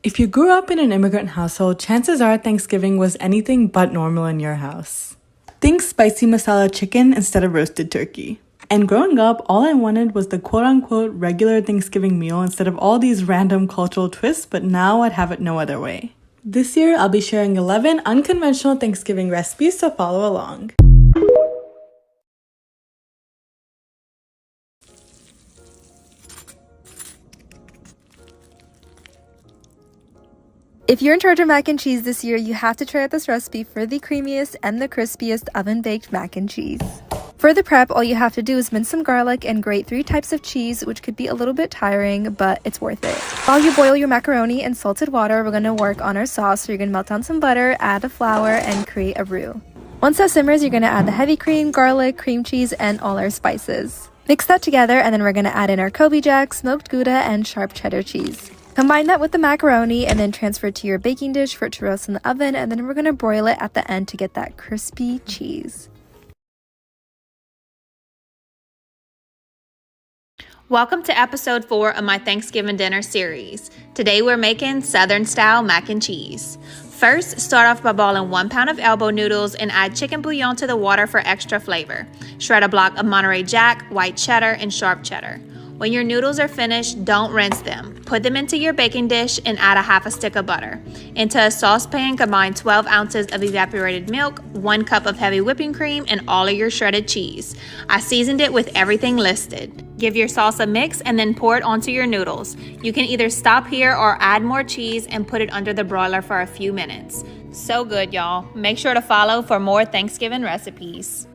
If you grew up in an immigrant household, chances are Thanksgiving was anything but normal in your house. Think spicy masala chicken instead of roasted turkey. And growing up, all I wanted was the quote-unquote regular Thanksgiving meal instead of all these random cultural twists, but now I'd have it no other way. This year, I'll be sharing 11 unconventional Thanksgiving recipes, so follow along. If you're in charge of mac and cheese this year, you have to try out this recipe for the creamiest and the crispiest oven-baked mac and cheese. For the prep, all you have to do is mince some garlic and grate 3 types of cheese, which could be a little bit tiring, but it's worth it. While you boil your macaroni in salted water, we're going to work on our sauce. So you're going to melt down some butter, add the flour, and create a roux. Once that simmers, you're going to add the heavy cream, garlic, cream cheese, and all our spices. Mix that together, and then we're going to add in our Kobe Jack, smoked Gouda, and sharp cheddar cheese. Combine that with the macaroni and then transfer it to your baking dish for it to roast in the oven, and then we're going to broil it at the end to get that crispy cheese. Welcome to episode 4 of my Thanksgiving dinner series. Today we're making Southern style mac and cheese. First, start off by boiling 1 pound of elbow noodles and add chicken bouillon to the water for extra flavor. Shred a block of Monterey Jack, white cheddar, and sharp cheddar. When your noodles are finished, don't rinse them. Put them into your baking dish and add a half a stick of butter. Into a saucepan, combine 12 ounces of evaporated milk, 1 cup of heavy whipping cream, and all of your shredded cheese. I seasoned it with everything listed. Give your sauce a mix and then pour it onto your noodles. You can either stop here or add more cheese and put it under the broiler for a few minutes. So good, y'all. Make sure to follow for more Thanksgiving recipes.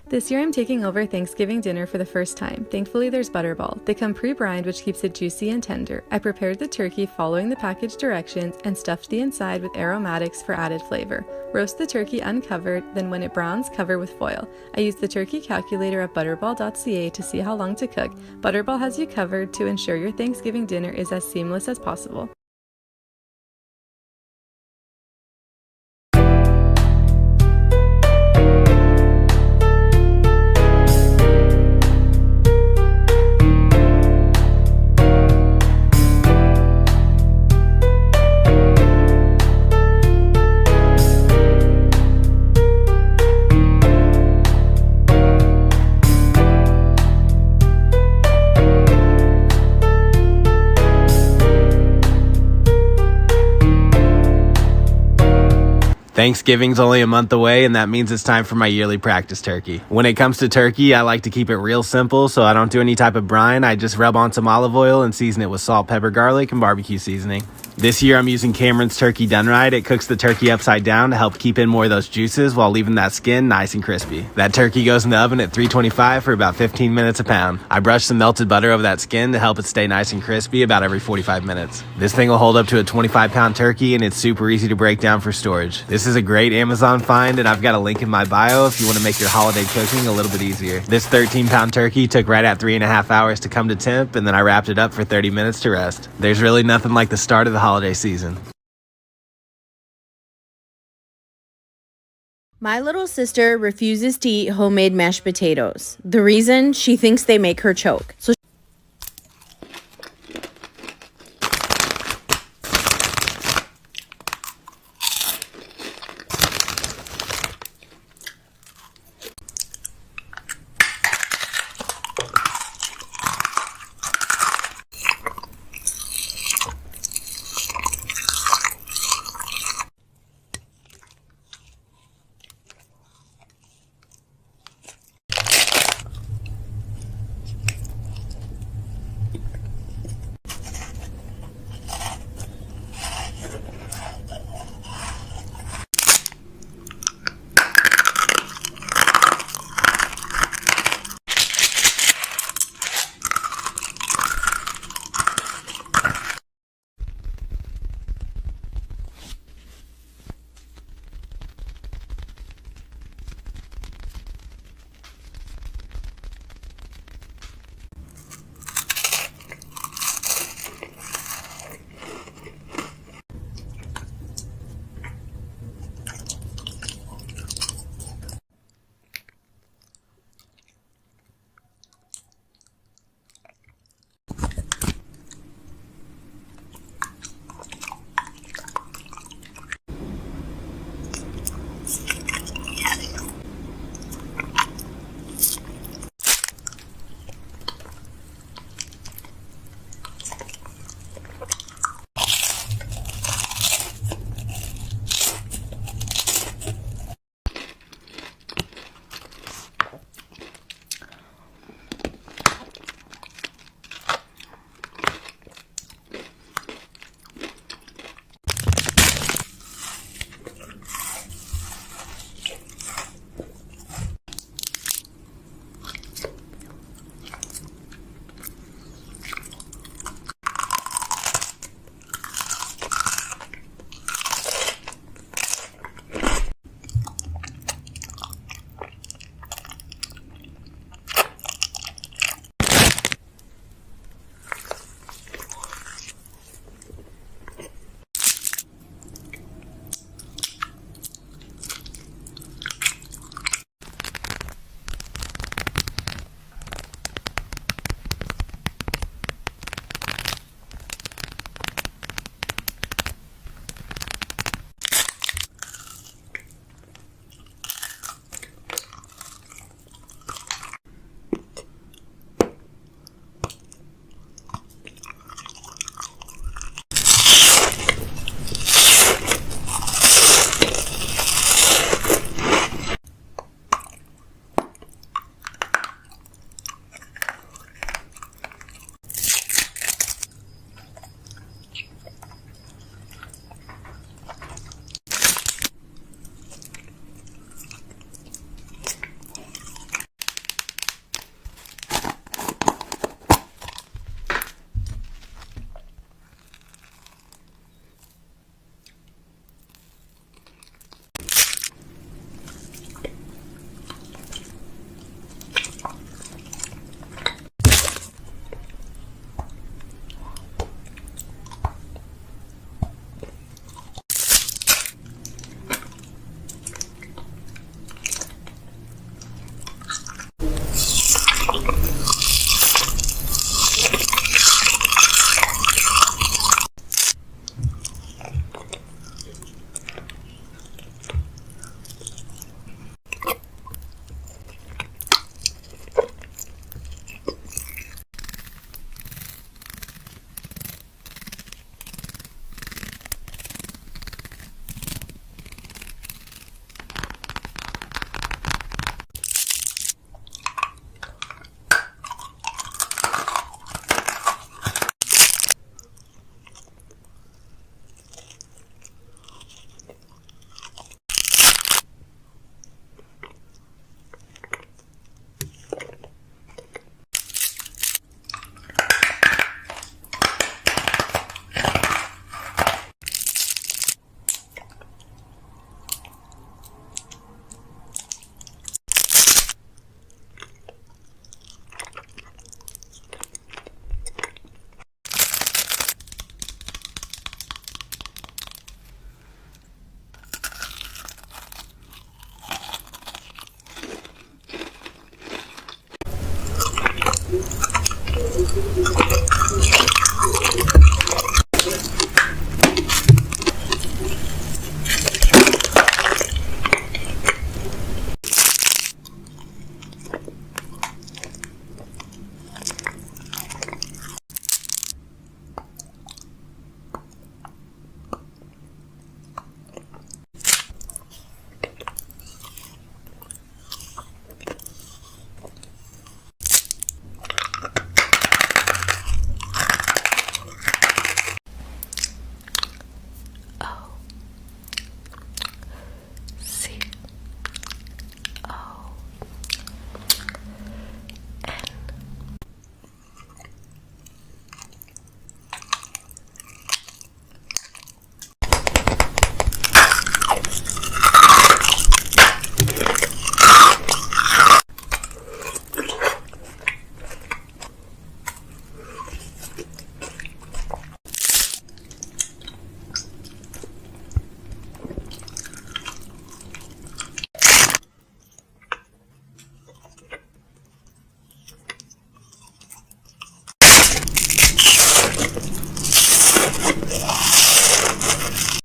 This year I'm taking over Thanksgiving dinner for the first time. Thankfully there's Butterball. They come pre-brined, which keeps it juicy and tender. I prepared the turkey following the package directions and stuffed the inside with aromatics for added flavor. Roast the turkey uncovered, then when it browns, cover with foil. I used the turkey calculator at butterball.ca to see how long to cook. Butterball has you covered to ensure your Thanksgiving dinner is as seamless as possible. Thanksgiving's only a month away, and that means it's time for my yearly practice turkey. When it comes to turkey, I like to keep it real simple, so I don't do any type of brine. I just rub on some olive oil and season it with salt, pepper, garlic, and barbecue seasoning. This year I'm using Cameron's Turkey Done Right. It cooks the turkey upside down to help keep in more of those juices while leaving that skin nice and crispy. That turkey goes in the oven at 325 for about 15 minutes a pound. I brush some melted butter over that skin to help it stay nice and crispy about every 45 minutes. This thing will hold up to a 25-pound turkey, and it's super easy to break down for storage. This is a great Amazon find, and I've got a link in my bio if you want to make your holiday cooking a little bit easier. This 13-pound turkey took right at 3.5 hours to come to temp, and then I wrapped it up for 30 minutes to rest. There's really nothing like the start of the holiday season. My little sister refuses to eat homemade mashed potatoes. The reason, she thinks they make her choke. So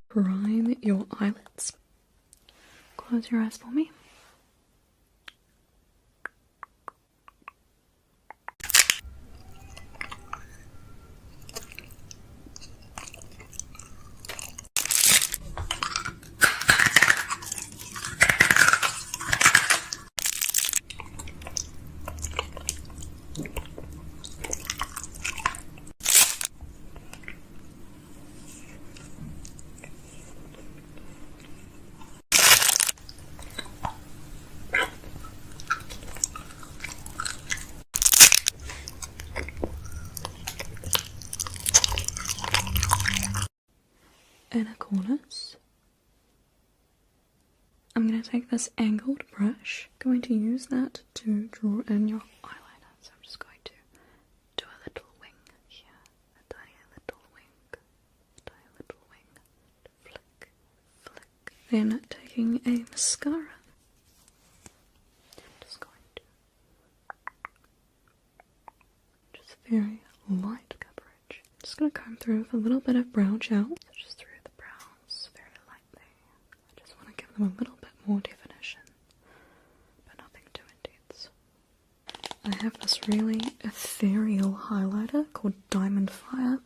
Prime your eyelids. Close your eyes for me. Inner corners. I'm going to take this angled brush, going to use that to draw in your eyeliner. So I'm just going to do a little wing here, a tiny little wing, a tiny little wing, flick, flick. Then taking a mascara, I'm just going to, just very light coverage. I'm just going to comb through with a little bit of brow gel. So just through the brows very lightly. I just want to give them a little bit more definition, but nothing too intense. I have this really ethereal highlighter called Diamond Fire.